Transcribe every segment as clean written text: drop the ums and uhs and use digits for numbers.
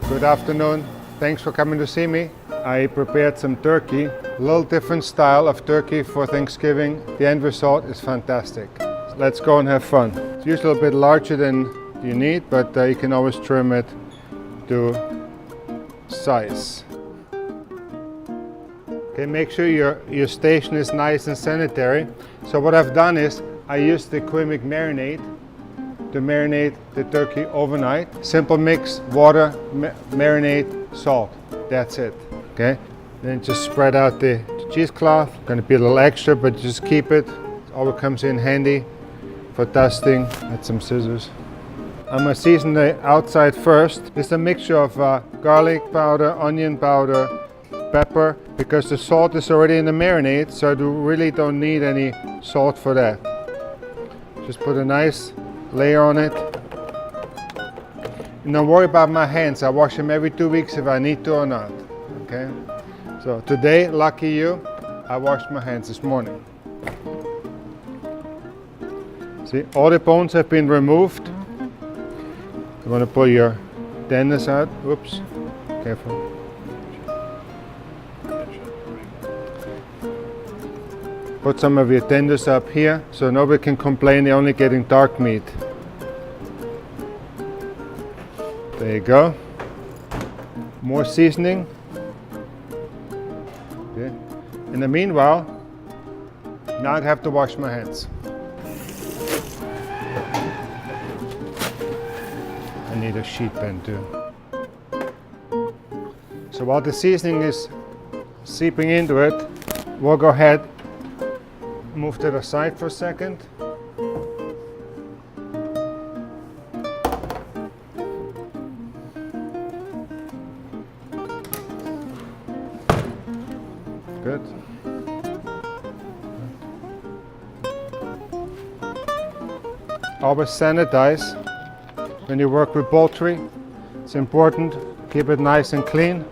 Good afternoon. Thanks for coming to see me. I prepared some turkey, a little different style of turkey for Thanksgiving. The end result is fantastic. Let's go and have fun. It's usually a little bit larger than you need, but you can always trim it to size. Okay, make sure your station is nice and sanitary. So what I've done is I used the Culinary marinade to marinate the turkey overnight. Simple mix, water, marinade, salt. That's it. Okay. Then just spread out the cheesecloth. Going to be a little extra, but just keep it. It always comes in handy for dusting. Add some scissors. I'm going to season the outside first. It's a mixture of garlic powder, onion powder, pepper, because the salt is already in the marinade, so you really don't need any salt for that. Just put a nice layer on it. And don't worry about my hands. I wash them every 2 weeks if I need to or not. Okay? So today, lucky you, I washed my hands this morning. See, all the bones have been removed. You want to pull your tendons out. Oops, careful. Put some of your tendons up here so nobody can complain they're only getting dark meat. There you go. More seasoning. Okay. In the meanwhile, now I have to wash my hands. I need a sheet pan too. So while the seasoning is seeping into it, we'll go ahead, move to the side for a second. Good. Always sanitize when you work with poultry. It's important. Keep it nice and clean.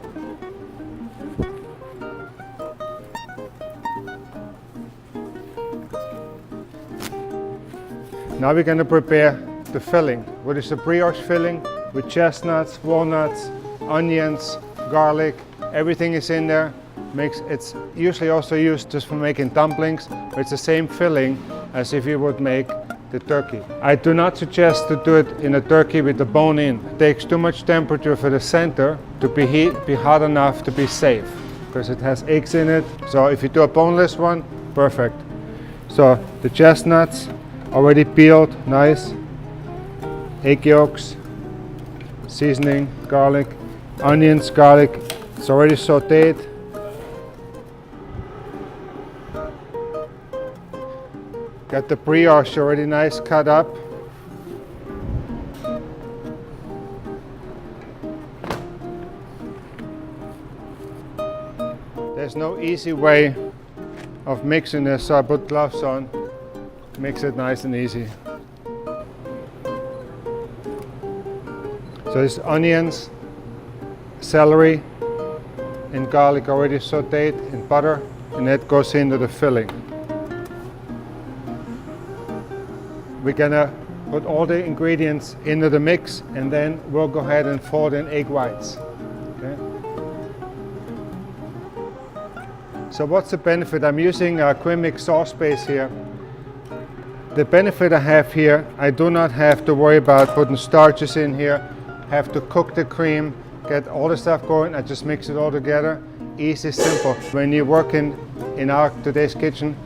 Now we're going to prepare the filling, which is a brioche filling with chestnuts, walnuts, onions, garlic. Everything is in there. It's usually also used just for making dumplings, but it's the same filling as if you would make the turkey. I do not suggest to do it in a turkey with the bone in. It takes too much temperature for the center to be hot enough to be safe, because it has eggs in it. So if you do a boneless one, perfect. So the chestnuts, already peeled, nice. Egg yolks, seasoning, garlic, onions, garlic. It's already sauteed. Got the brioche already nice cut up. There's no easy way of mixing this, so I put gloves on. Makes it nice and easy. So it's onions, celery, and garlic already sauteed in butter, and that goes into the filling. We're gonna put all the ingredients into the mix, and then we'll go ahead and fold in egg whites. Okay? So what's the benefit? I'm using a Culinary sauce base here. The benefit I have here, I do not have to worry about putting starches in here, have to cook the cream, get all the stuff going. I just mix it all together. Easy, simple. When you work in our today's kitchen,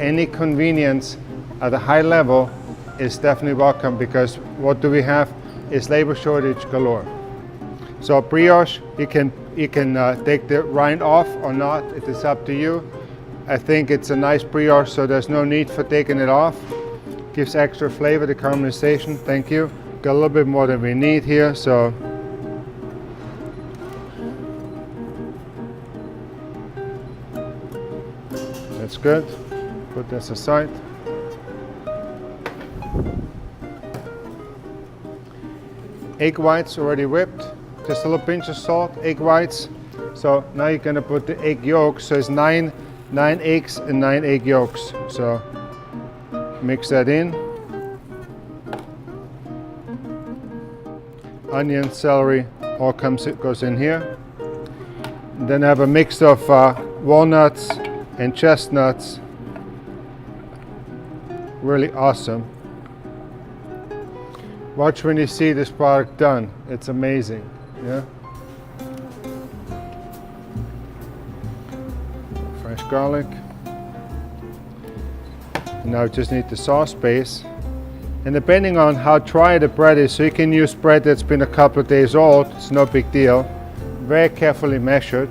any convenience at a high level is definitely welcome, because what do we have is labor shortage galore. So brioche, you can take the rind off or not. It is up to you. I think it's a nice brioche, so there's no need for taking it off. Gives extra flavor, the caramelization. Thank you. Got a little bit more than we need here, so that's good. Put this aside. Egg whites already whipped. Just a little pinch of salt, egg whites. So now you're gonna put the egg yolks. So it's nine eggs and 9 egg yolks. So mix that in. Onion, celery, all goes in here. And then I have a mix of walnuts and chestnuts. Really awesome. Watch when you see this product done. It's amazing. Yeah. Fresh garlic. Now just need the sauce base. And depending on how dry the bread is, so you can use bread that's been a couple of days old, it's no big deal. Very carefully measured.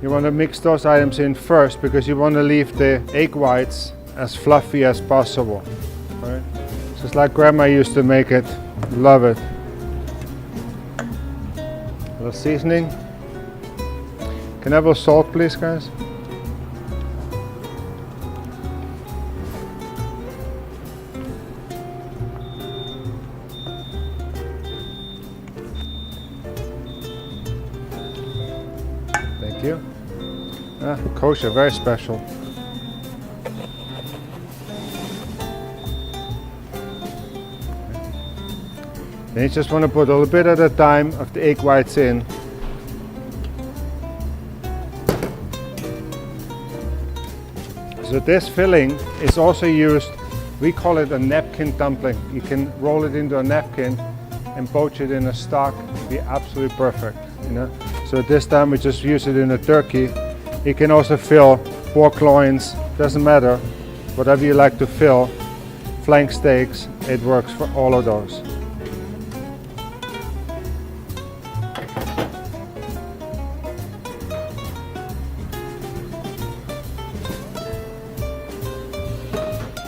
You want to mix those items in first because you want to leave the egg whites as fluffy as possible. Right? Just like Grandma used to make it. Love it. A little seasoning. Can I have a little salt, please, guys? Thank you. Kosher, very special. Then you just want to put a little bit at a time of the egg whites in. So this filling is also used, we call it a napkin dumpling. You can roll it into a napkin and poach it in a stock. It'd be absolutely perfect, you know. So this time we just use it in a turkey. You can also fill pork loins, doesn't matter, whatever you like to fill. Flank steaks, it works for all of those.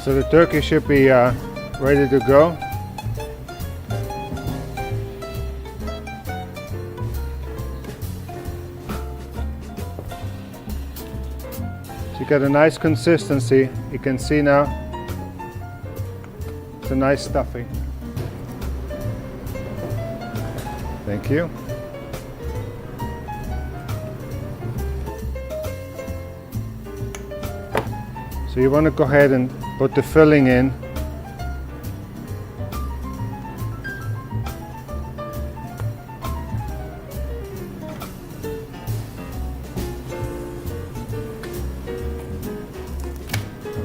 So the turkey should be ready to go. So you got a nice consistency. You can see now it's a nice stuffing. Thank you. So you want to go ahead and put the filling in.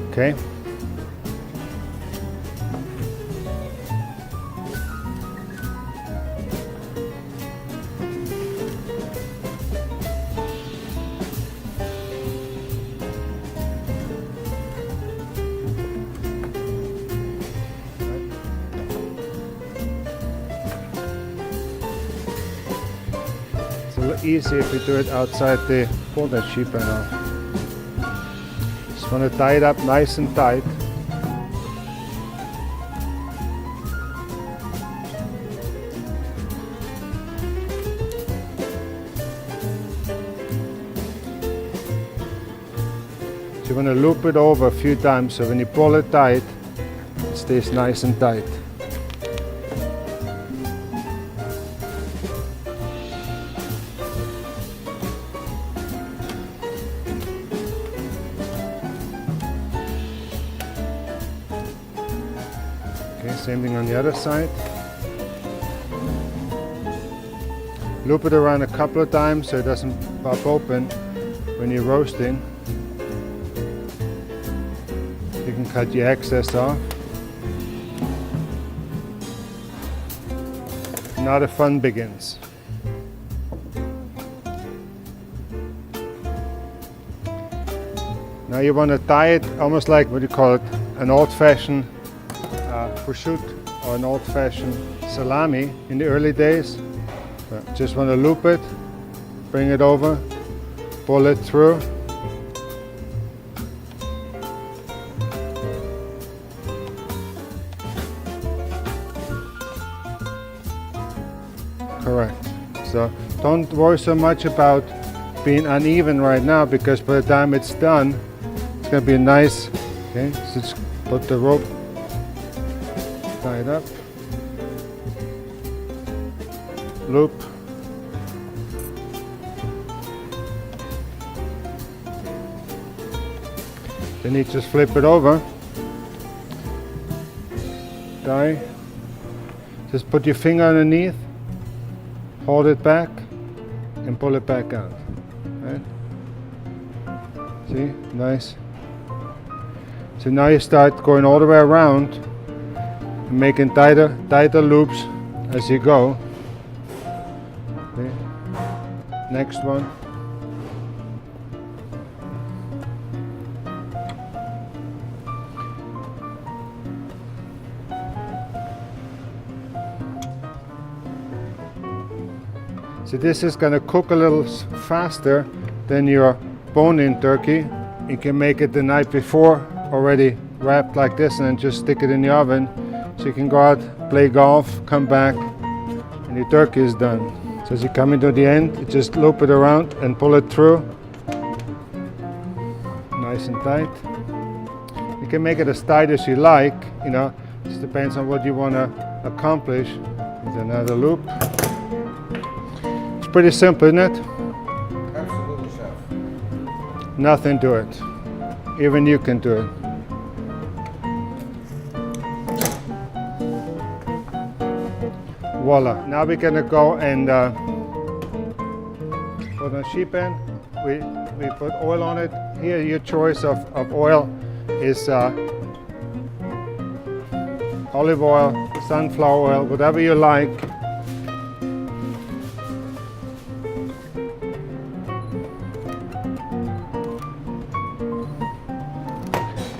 Okay. It's a little easier if you do it outside the, pull that sheet pan off. Just want to tie it up nice and tight. So you want to loop it over a few times so when you pull it tight, it stays nice and tight. Same thing on the other side. Loop it around a couple of times so it doesn't pop open when you're roasting. You can cut the excess off. Now the fun begins. Now you want to tie it almost like, what do you call it, an old-fashioned prosciutto or an old-fashioned salami in the early days. Just want to loop it, bring it over, pull it through. Correct. So don't worry so much about being uneven right now, because by the time it's done, it's going to be nice. Okay, so just put the rope, tie it up, loop, then you just flip it over, die. Just put your finger underneath, hold it back, and pull it back out. Right? See, nice. So now you start going all the way around, and making tighter loops as you go. Okay. Next one. So this is going to cook a little faster than your bone-in turkey. You can make it the night before already wrapped like this and then just stick it in the oven. So you can go out, play golf, come back, and your turkey is done. So as you come into the end, you just loop it around and pull it through. Nice and tight. You can make it as tight as you like, you know, just depends on what you want to accomplish. With another loop. It's pretty simple, isn't it? Absolutely, chef. Nothing to it. Even you can do it. Voila. Now we're gonna go and put on sheep end. We put oil on it. Here your choice of oil is olive oil, sunflower oil, whatever you like.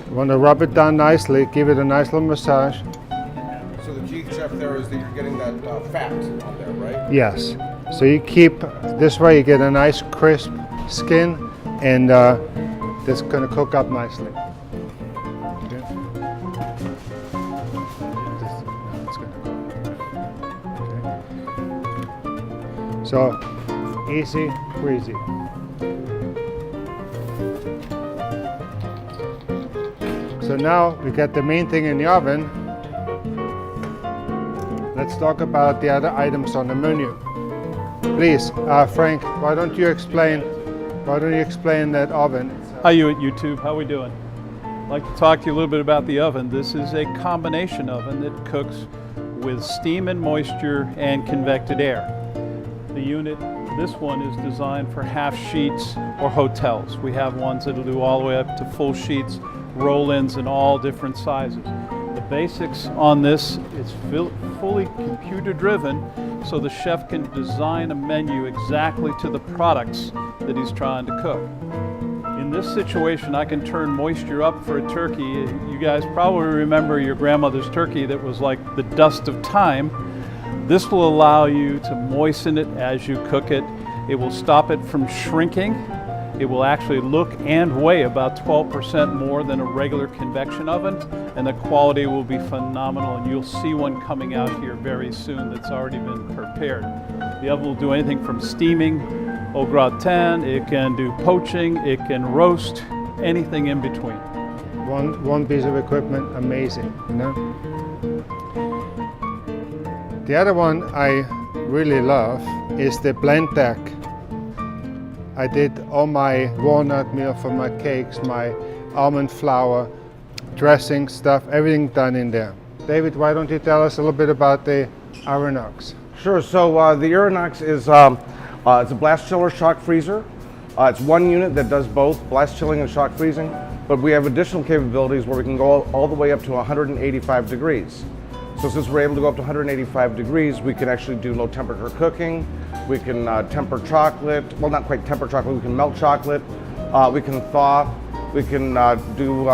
You want to rub it down nicely, give it a nice little massage. So the key, chef, there is that you're getting that fat on there, right? Yes. So you keep, this way you get a nice crisp skin and that's going to cook up nicely. Okay. It's gonna go. Okay. So easy, breezy. So now we got the main thing in the oven. Let's talk about the other items on the menu. Please, Frank, why don't you explain that oven? Hi, you at YouTube. How we doing? I'd like to talk to you a little bit about the oven. This is a combination oven that cooks with steam and moisture and convected air. The unit, this one is designed for half sheets or hotels. We have ones that'll do all the way up to full sheets, roll-ins in all different sizes. The basics on this is fully computer driven, so the chef can design a menu exactly to the products that he's trying to cook. In this situation, I can turn moisture up for a turkey. You guys probably remember your grandmother's turkey that was like the dust of time. This will allow you to moisten it as you cook it. It will stop it from shrinking. It will actually look and weigh about 12% more than a regular convection oven, and the quality will be phenomenal, and you'll see one coming out here very soon that's already been prepared. The oven will do anything from steaming, au gratin, it can do poaching, it can roast, anything in between. One piece of equipment, amazing, you know? The other one I really love is the blend deck. I did all my walnut meal for my cakes, my almond flour, dressing stuff, everything done in there. David, why don't you tell us a little bit about the Aeronox? Sure. So the Aeronox is it's a blast chiller shock freezer. It's one unit that does both blast chilling and shock freezing, but we have additional capabilities where we can go all the way up to 185 degrees. So since we're able to go up to 185 degrees, we can actually do low temperature cooking. We can temper chocolate, well, not quite temper chocolate, we can melt chocolate. We can thaw, we can do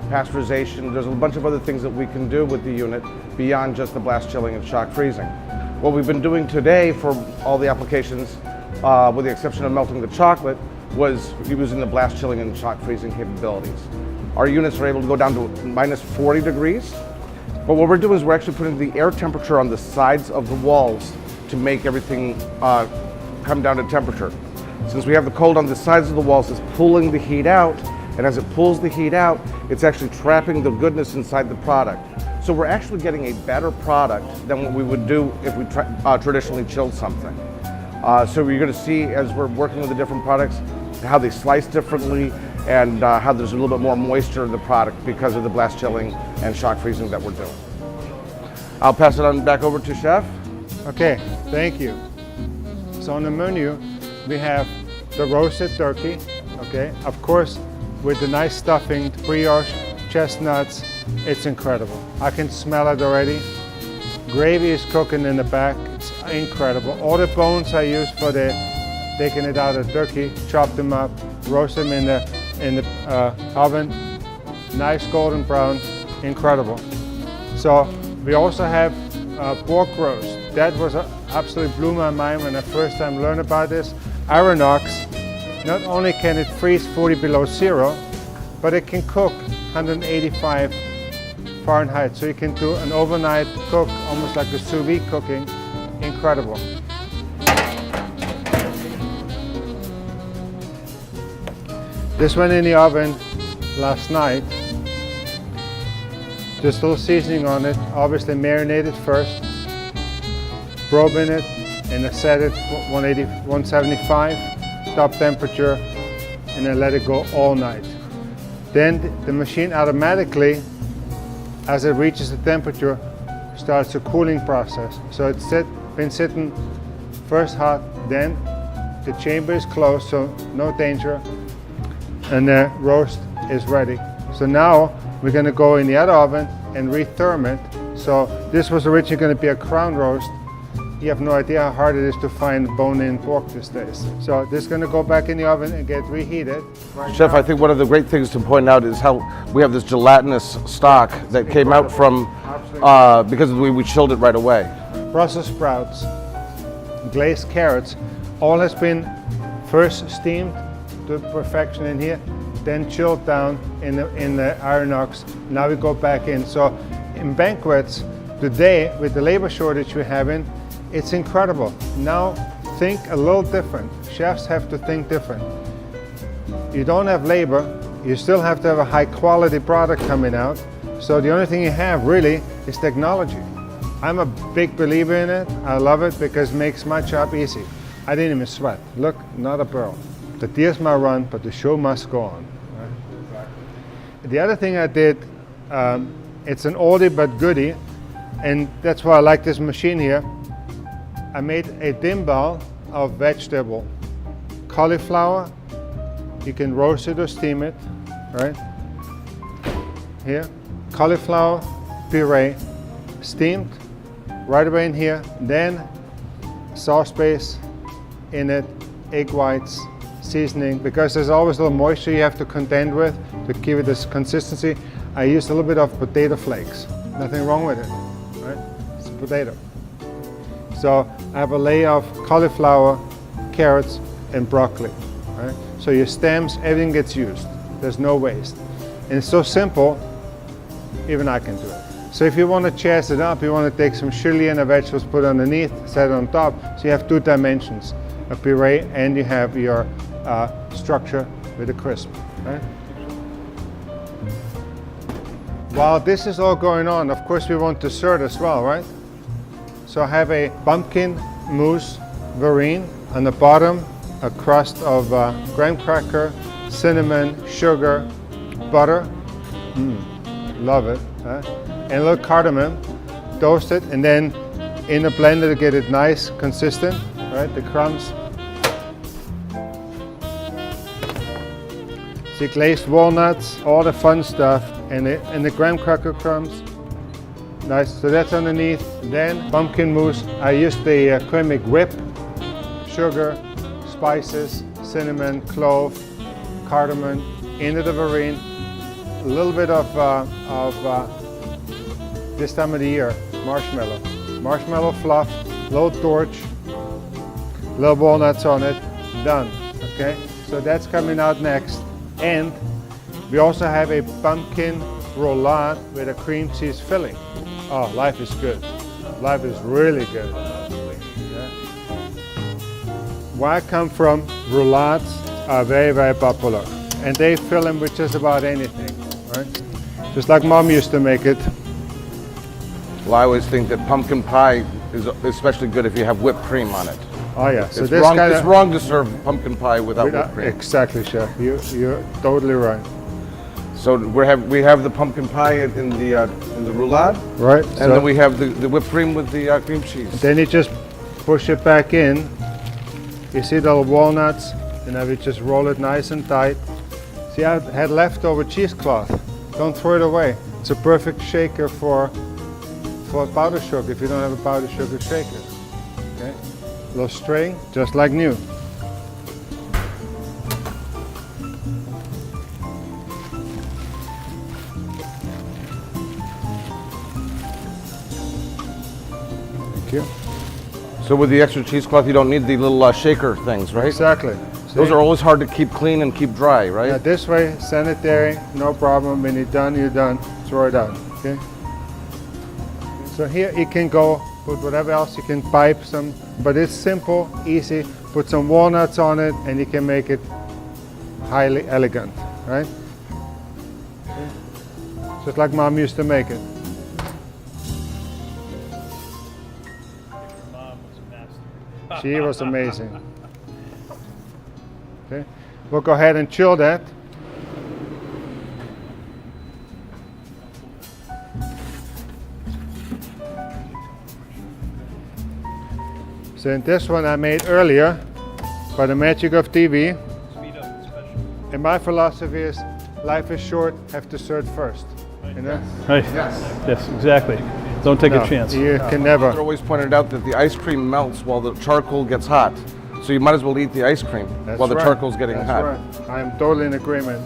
pasteurization. There's a bunch of other things that we can do with the unit beyond just the blast chilling and shock freezing. What we've been doing today for all the applications, with the exception of melting the chocolate, was using the blast chilling and shock freezing capabilities. Our units are able to go down to minus 40 degrees. But what we're doing is we're actually putting the air temperature on the sides of the walls to make everything come down to temperature. Since we have the cold on the sides of the walls, it's pulling the heat out, and as it pulls the heat out, it's actually trapping the goodness inside the product. So we're actually getting a better product than what we would do if we traditionally chilled something. So you're going to see, as we're working with the different products, how they slice differently and how there's a little bit more moisture in the product because of the blast chilling and shock freezing that we're doing. I'll pass it on back over to Chef. Okay, thank you. So on the menu, we have the roasted turkey, okay? Of course, with the nice stuffing, brioche, chestnuts, it's incredible. I can smell it already. Gravy is cooking in the back, it's incredible. All the bones I use for taking it out of the turkey, chop them up, roast them in the oven, nice golden brown, incredible. So we also have pork roast. That was absolutely blew my mind when I first time learned about this. Ivy-Soto, not only can it freeze 40 below zero, but it can cook 185 Fahrenheit. So you can do an overnight cook, almost like a sous vide cooking. Incredible. This went in the oven last night. Just a little seasoning on it, obviously marinated first. Probe in it, and I set it 180, 175, top temperature, and then let it go all night. Then the machine automatically, as it reaches the temperature, starts a cooling process. So it's been sitting first hot, then the chamber is closed, so no danger, and the roast is ready. So now we're going to go in the other oven and retherm it. So this was originally going to be a crown roast. You have no idea how hard it is to find bone-in pork these days. So this is going to go back in the oven and get reheated. Chef, I think one of the great things to point out is how we have this gelatinous stock that came out from, because we chilled it right away. Brussels sprouts, glazed carrots, all has been first steamed to perfection in here, then chilled down in the Ivy-Soto. Now we go back in. So in banquets, today with the labor shortage we're having, it's incredible. Now think a little different. Chefs have to think different. You don't have labor, you still have to have a high quality product coming out. So the only thing you have really is technology. I'm a big believer in it. I love it because it makes my job easy. I didn't even sweat. Look, not a pearl. The tears might run, but the show must go on. Right? The other thing I did, it's an oldie but goodie, and that's why I like this machine here. I made a dimbal of vegetable. Cauliflower, you can roast it or steam it, right? Here, cauliflower puree, steamed, right away in here. Then sauce base in it, egg whites, seasoning, because there's always a little moisture you have to contend with to keep it this consistency. I used a little bit of potato flakes. Nothing wrong with it, right? It's a potato. So I have a layer of cauliflower, carrots, and broccoli, right? So your stems, everything gets used. There's no waste. And it's so simple, even I can do it. So if you want to chase it up, you want to take some chili and the vegetables, put underneath, set it on top, so you have two dimensions, a puree, and you have your structure with a crisp, right? While this is all going on, of course we want dessert as well, right? So I have a pumpkin mousse verrine. On the bottom, a crust of graham cracker, cinnamon, sugar, butter. Love it. Huh? And a little cardamom, toast it, and then in a blender to get it nice, consistent, right? The crumbs. See, glazed walnuts, all the fun stuff, and the graham cracker crumbs. Nice, so that's underneath. Then pumpkin mousse. I used the Culinary whip, sugar, spices, cinnamon, clove, cardamom, into the verrine. A little bit of this time of the year, marshmallow. Marshmallow fluff, little torch, little walnuts on it, done, okay? So that's coming out next. And we also have a pumpkin roulade with a cream cheese filling. Oh, life is good. Life is really good. Yeah. Where I come from, roulades are very, very popular. And they fill them with just about anything, right? Just like Mom used to make it. Well, I always think that pumpkin pie is especially good if you have whipped cream on it. Oh yeah, so It's this wrong, kind it's wrong to serve pumpkin pie without whipped cream. Exactly, Chef. You're totally right. So we have the pumpkin pie in the roulade, Right. and then we have the whipped cream with the cream cheese. Then you just push it back in. You see the walnuts, and then we just roll it nice and tight. See, I had leftover cheesecloth. Don't throw it away. It's a perfect shaker for powdered sugar if you don't have a powdered sugar shaker. Okay, little string, just like new. Thank you. So with the extra cheesecloth, you don't need the little shaker things, right? Exactly. Those See? are always hard to keep clean and keep dry, right? Yeah, this way, sanitary, no problem. When you're done, throw it out, okay? So here you can go, put whatever else, you can pipe some, but it's simple, easy. Put some walnuts on it and you can make it highly elegant, right? Just like Mom used to make it. Mom was a master. She was amazing. Okay, we'll go ahead and chill that. So in this one I made earlier by the magic of TV. Speed up and special. And my philosophy is life is short, have to serve first. You know? Right. Yes, exactly. Don't take No, a chance. you can Mother never. always pointed out that the ice cream melts while the charcoal gets hot. So you might as well eat the ice cream That's while the right. charcoal's getting That's hot. Right. I'm totally in agreement.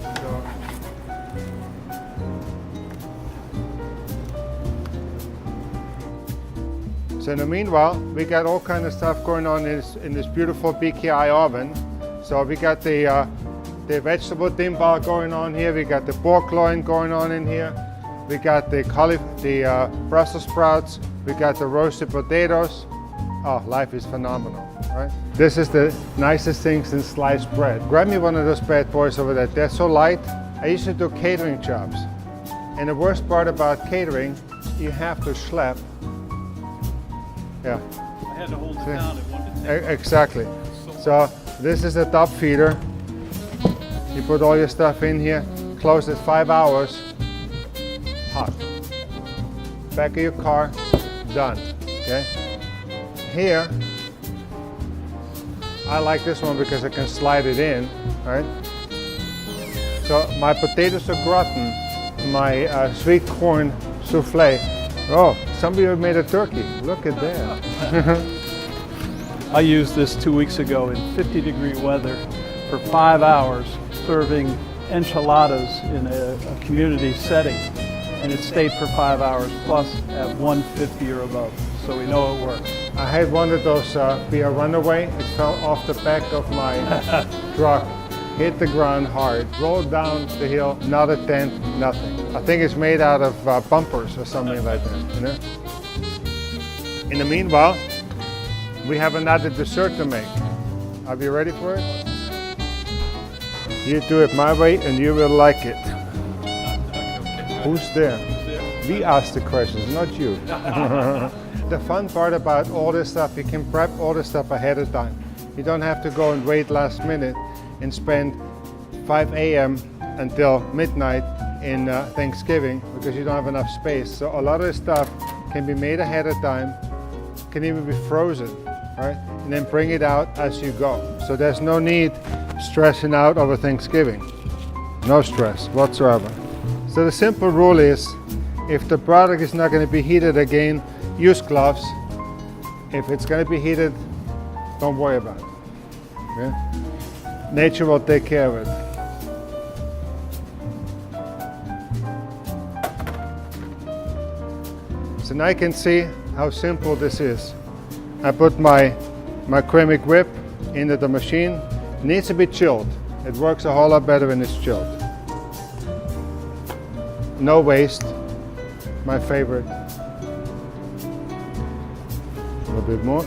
So in the meanwhile, we got all kind of stuff going on in this beautiful BKI oven. So we got the vegetable timbal going on here. We got the pork loin going on in here. We got the Brussels sprouts. We got the roasted potatoes. Oh, life is phenomenal, right? This is the nicest thing since sliced bread. Grab me one of those bad boys over there. They're so light. I used to do catering jobs. And the worst part about catering, you have to schlep. Yeah, I had to hold it down at one exactly. So this is the top feeder. You put all your stuff in here, close it 5 hours, hot. Back of your car, done, okay? Here, I like this one because I can slide it in, right? So my potatoes au gratin, my sweet corn souffle. Oh, somebody made a turkey. Look at that. I used this 2 weeks ago in 50-degree weather for 5 hours, serving enchiladas in a community setting, and it stayed for 5 hours plus at 150 or above, so we know it works. I had one of those be a runaway. It fell off the back of my truck, hit the ground hard, rolled down the hill, not a dent, nothing. I think it's made out of bumpers or something like that, you know? In the meanwhile, we have another dessert to make. Are you ready for it? You do it my way and you will like it. Who's there? We ask the questions, not you. The fun part about all this stuff, you can prep all this stuff ahead of time. You don't have to go and wait last minute and spend 5 a.m. until midnight in Thanksgiving because you don't have enough space. So a lot of this stuff can be made ahead of time, can even be frozen, right? And then bring it out as you go. So there's no need stressing out over Thanksgiving. No stress whatsoever. So the simple rule is, if the product is not going to be heated again, use gloves. If it's going to be heated, don't worry about it. Okay? Nature will take care of it. So now you can see how simple this is. I put my cremic whip into the machine. It needs to be chilled. It works a whole lot better when it's chilled. No waste, my favorite. A little bit more.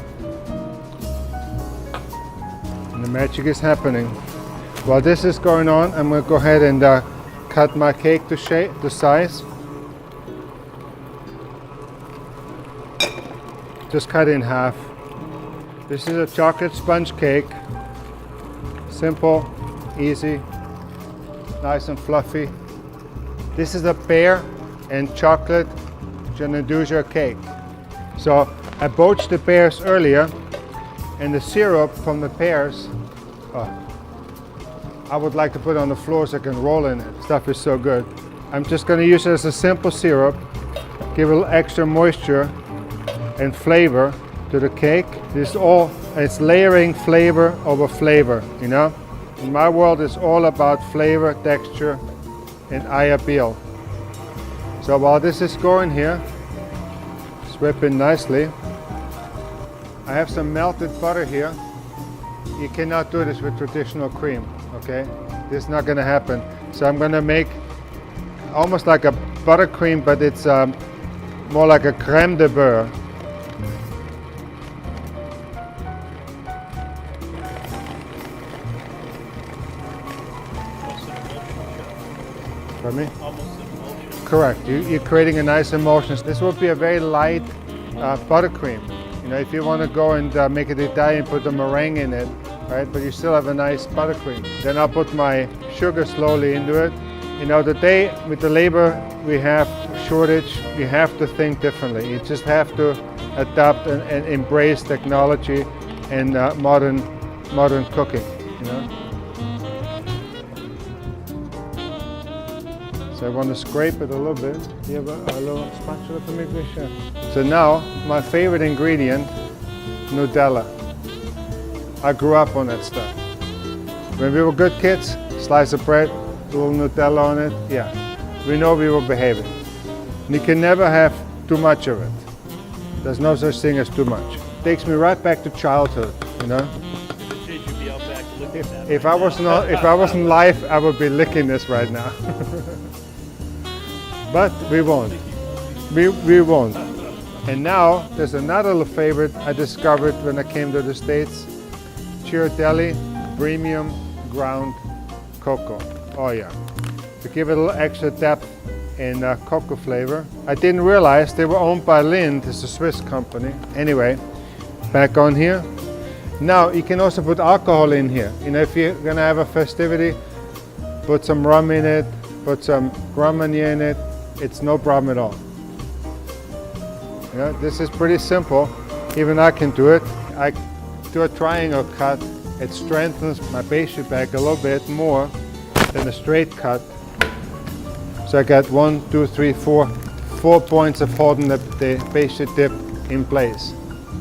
And the magic is happening. While this is going on, I'm going to go ahead and cut my cake to size. Just cut in half. This is a chocolate sponge cake. Simple, easy, nice and fluffy. This is a pear and chocolate Shenandoah cake. So I poached the pears earlier, and the syrup from the pears, I would like to put on the floor so I can roll in it. Stuff is so good. I'm just going to use it as a simple syrup, give a little extra moisture and flavor to the cake. It's layering flavor over flavor, you know? In my world, it's all about flavor, texture, and eye appeal. So while this is going here, it's whipping nicely. I have some melted butter here. You cannot do this with traditional cream, okay? This is not gonna happen. So I'm gonna make almost like a buttercream, but it's more like a crème de beurre. Pardon me? Almost an emulsion. Correct. You're creating a nice emulsion. This would be a very light buttercream. You know, if you want to go and make it Italian, put the meringue in it, right? But you still have a nice buttercream. Then I'll put my sugar slowly into it. You know, today with the labor we have shortage, you have to think differently. You just have to adapt and embrace technology and modern cooking. You know. So I want to scrape it a little bit. You have a little spatula for me, please? Sure. So now, my favorite ingredient, Nutella. I grew up on that stuff. When we were good kids, slice of bread, a little Nutella on it, yeah. We know we were behaving. And you can never have too much of it. There's no such thing as too much. It takes me right back to childhood, you know? If I wasn't live, I would be licking this right now. But we won't. We won't. And now there's another little favorite I discovered when I came to the States. Ghirardelli Premium Ground Cocoa. Oh yeah. To give it a little extra depth in cocoa flavor. I didn't realize they were owned by Lind. It's a Swiss company. Anyway, back on here. Now you can also put alcohol in here. You know, if you're gonna have a festivity, put some rum in it, put some Grand Marnier in it. It's no problem at all. You know, this is pretty simple. Even I can do it. I do a triangle cut. It strengthens my pastry bag a little bit more than a straight cut. So I got 1, 2, 3, 4 points of holding the pastry tip in place.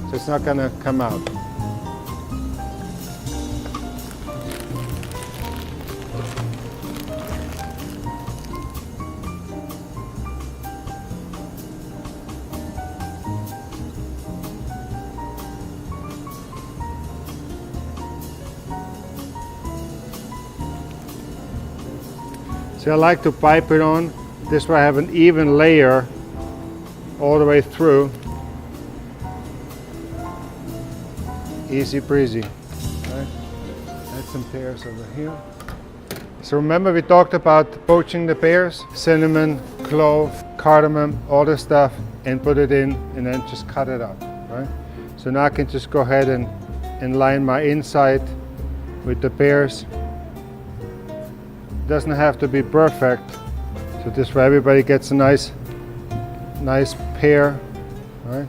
So it's not gonna come out. So I like to pipe it on. This way I have an even layer all the way through. Easy breezy. Right. Add some pears over here. So remember we talked about poaching the pears? Cinnamon, clove, cardamom, all this stuff, and put it in and then just cut it up, right? So now I can just go ahead and line my inside with the pears. Doesn't have to be perfect, so this way everybody gets a nice pear, right?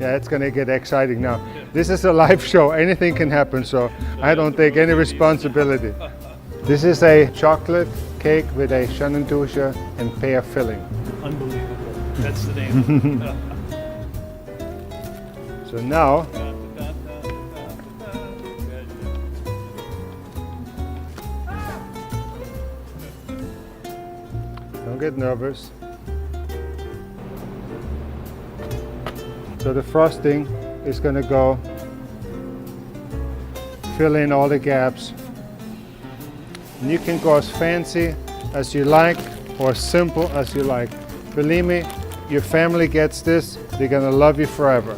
Yeah, it's gonna get exciting now. This is a live show, anything can happen, so I don't take any responsibility. This is a chocolate cake with a Shenandoah and pear filling. Unbelievable. That's the name. So now, don't get nervous. So the frosting is going to go fill in all the gaps. And you can go as fancy as you like or simple as you like. Believe me, your family gets this, they're going to love you forever.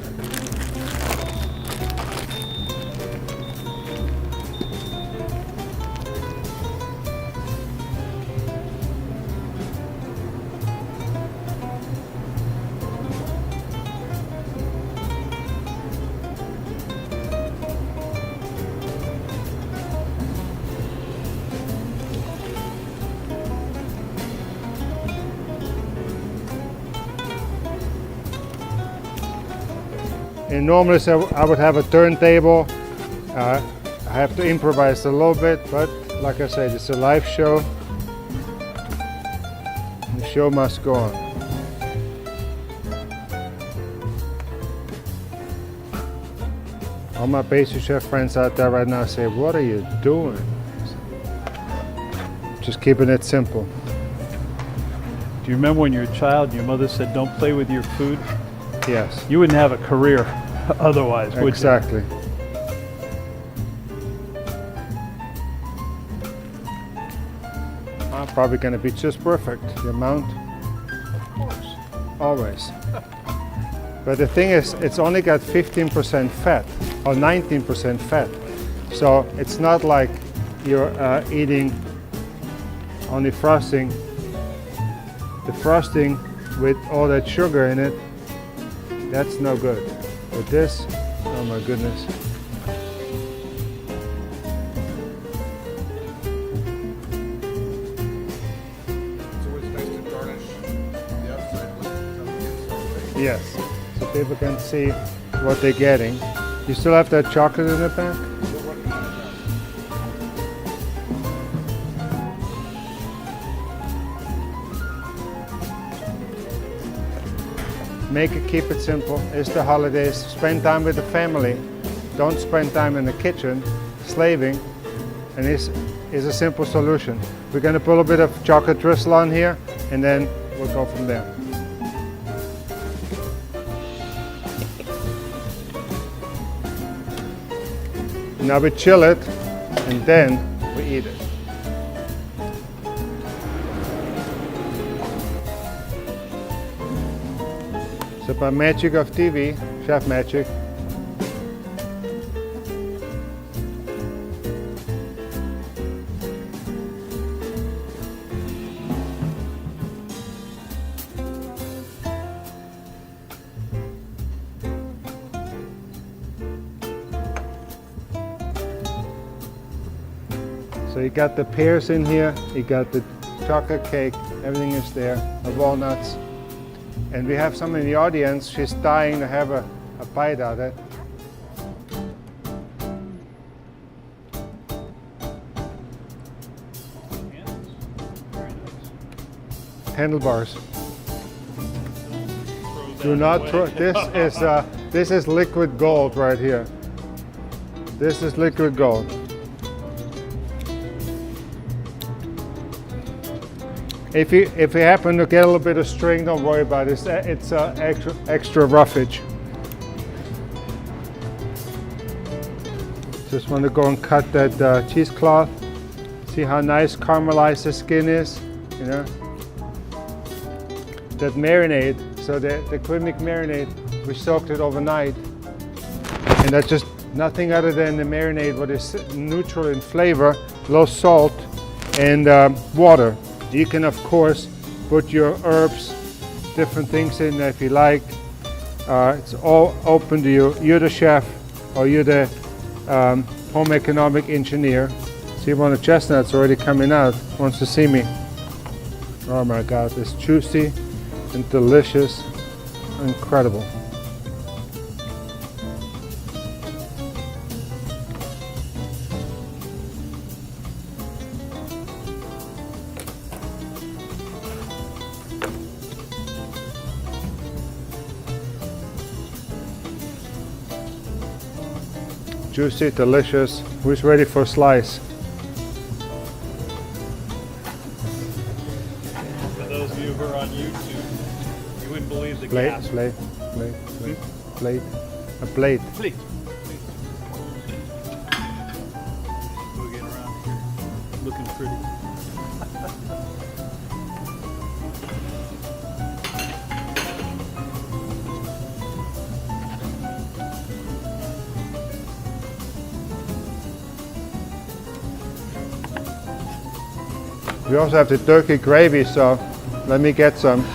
And normally so I would have a turntable. I have to improvise a little bit, but like I said, it's a live show. The show must go on. All my pastry chef friends out there right now say, what are you doing? Just keeping it simple. Do you remember when you were a child and your mother said, don't play with your food? Yes. You wouldn't have a career otherwise, would you? Exactly. Probably going to be just perfect, the amount. Of course. Always. But the thing is, it's only got 15% fat or 19% fat. So it's not like you're eating only frosting. The frosting with all that sugar in it, that's no good. But this, oh my goodness. Yes, so people can see what they're getting. You still have that chocolate in the back? Make it, keep it simple. It's the holidays. Spend time with the family. Don't spend time in the kitchen slaving. And this is a simple solution. We're going to put a bit of chocolate drizzle on here, and then we'll go from there. Now we chill it, and then we eat it. So by magic of TV, chef magic, so you got the pears in here, you got the chocolate cake, everything is there, the walnuts. And we have some in the audience, she's dying to have a bite out of it. Handlebars. Do not throw, this is liquid gold right here. This is liquid gold. If you happen to get a little bit of string, don't worry about it. It's extra roughage. Just want to go and cut that cheesecloth. See how nice caramelized the skin is, you know. That marinade, so the Culinary marinade, we soaked it overnight, and that's just nothing other than the marinade, what is neutral in flavor, low salt, and water. You can, of course, put your herbs, different things in there if you like. It's all open to you. You're the chef, or you're the home economic engineer. See one of the chestnuts already coming out, wants to see me. Oh my God, it's juicy and delicious, incredible. Juicy, delicious. Who's ready for a slice? For those of you who are on YouTube, you wouldn't believe the gas. A plate. Please. We're getting around here. Looking pretty. We also have the turkey gravy, so let me get some.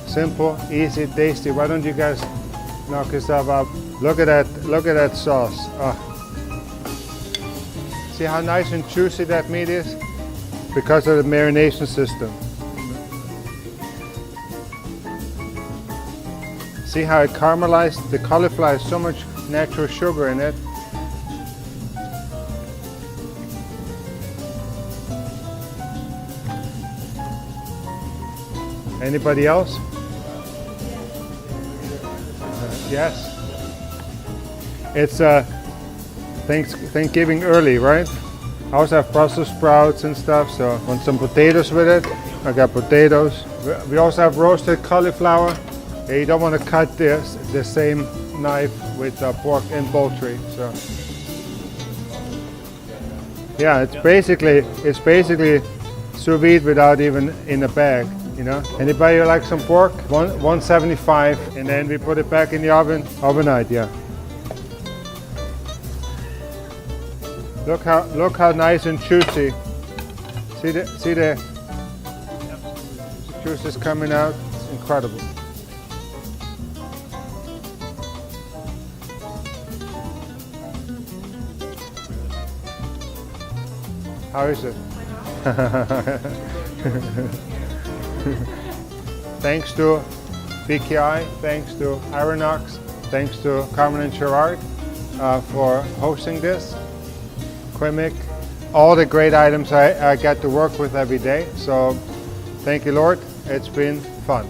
Simple, easy, tasty. Why don't you guys knock yourself up? Look at that sauce. Oh. See how nice and juicy that meat is? Because of the marination system. See how it caramelized? The cauliflower has so much natural sugar in it. Anybody else? Yes. It's Thanksgiving early, right? I also have Brussels sprouts and stuff, so want some potatoes with it. I got potatoes. We also have roasted cauliflower. You don't want to cut this the same knife with pork and poultry. So yeah, it's basically sous vide without even in a bag. You know, anybody like some pork? 175, and then we put it back in the oven overnight. Yeah. Look how nice and juicy. See the juice is coming out. It's incredible. How is it? Thanks to BKI, thanks to Ironox, thanks to Carmen and Gerard for hosting this. Quimic, all the great items I get to work with every day. So thank you, Lord. It's been fun.